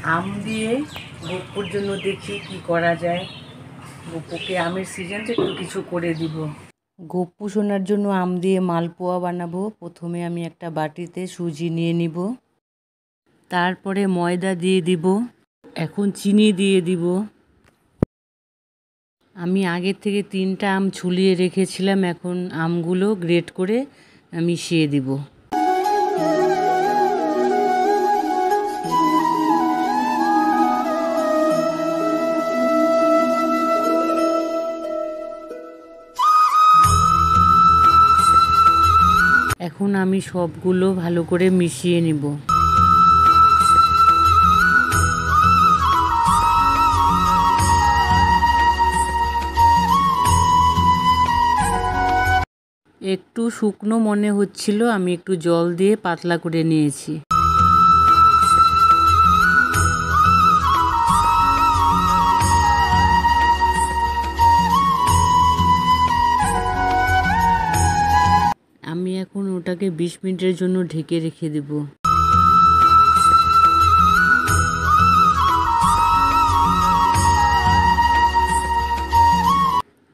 আম দিয়ে গপুর জন্য দেখি কি করা যায়। গপুকে আমের সিজন তো একটু কিছু করে দিব। গপু সোনার জন্য আম দিয়ে মালপোয়া বানাবো। প্রথমে আমি একটা বাটিতে সুজি নিয়ে নিব, তারপরে ময়দা দিয়ে দিব, এখন চিনি দিয়ে দিব। আমি আগের থেকে 3টা আম ছুলিয়ে রেখেছিলাম, এখন আমগুলো গ্রেট করে মিশিয়ে দিব। এখন আমি সবগুলো ভালো করে মিশিয়ে নিব। একটু শুকনো মনে হচ্ছিল, আমি একটু জল দিয়ে পাতলা করে নিয়েছি। আমি এখন ওটাকে 20 মিনিটের জন্য ঢেকে রেখে দেব।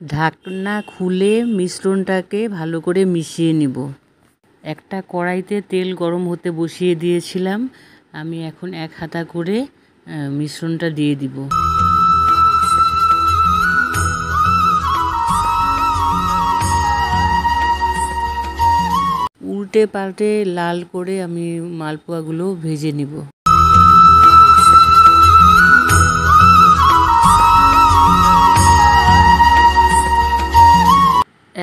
ঢাকনা খুলে মিশ্রণটাকে ভালো করে মিশিয়ে নিব। একটা কড়াইতে তেল গরম হতে বসিয়ে দিয়েছিলাম, আমি এখন 1 হাতা করে মিশ্রণটা দিয়ে দিব। উল্টে পাল্টে লাল করে আমি মালপোয়াগুলো ভেজে নিব।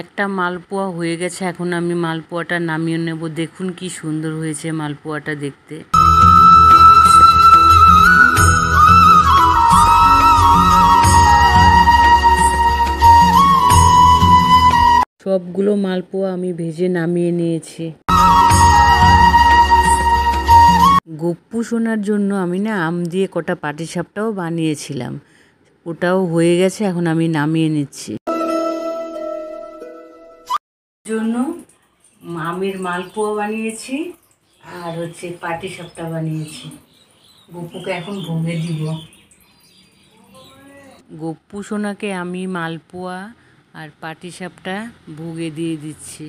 একটা মালপোয়া হয়ে গেছে, এখন আমি মালপোয়াটা নামিয়ে নেব। দেখুন কি সুন্দর হয়েছে মালপোয়াটা দেখতে। সবগুলো মালপোয়া আমি ভেজে নামিয়ে নিয়েছি। গপ্পু সোনার জন্য আমি আম দিয়ে কটা পাটিসাপটাও বানিয়েছিলাম, ওটাও হয়ে গেছে, এখন আমি নামিয়ে নিচ্ছি। জন্য আমের মালপোয়া বানিয়েছি আর পাটিসাপটা বানিয়েছি। গপ্পুকে এখন ভোগে দিব। গপ্পু সোনাকে আমি মালপোয়া আর পাটিসাপটা ভোগে দিয়ে দিচ্ছি।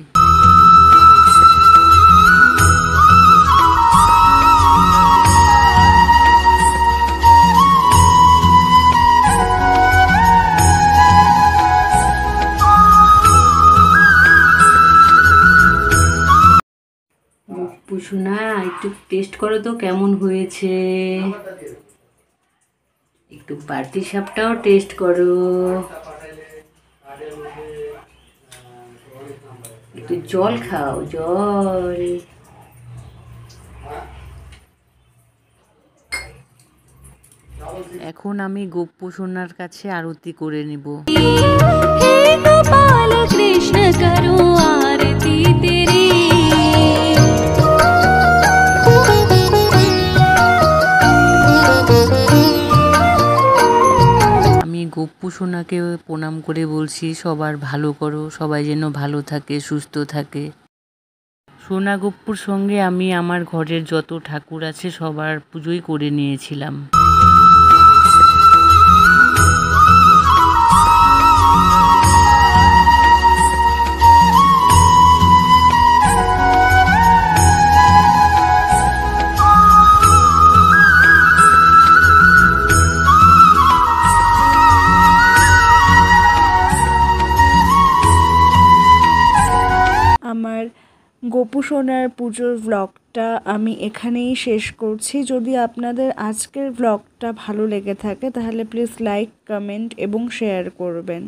গপ্পু সোনা একটু টেস্ট করো তো কেমন হয়েছে। একটু পাটিসাপটাও টেস্ট করো, একটু জল খাও, জল। এখন আমি গপ্পু সোনার কাছে আরতি করে নিব। কৃষ্ণ করো আরতি তেরি। আমি গপ্পু সোনাকে প্রণাম করে বলছি সবার ভালো করো, সবাই যেন ভালো থাকে, সুস্থ থাকে। সোনা গপ্পুর সঙ্গে আমি আমার ঘরের যত ঠাকুর আছে সবার পুজোই করে নিয়েছিলাম। আমার গপু সোনার পুজোর ব্লগটা আমি এখানেই শেষ করছি। যদি আপনাদের আজকের ব্লগটা ভালো লেগে থাকে তাহলে প্লিজ লাইক, কমেন্ট এবং শেয়ার করবেন।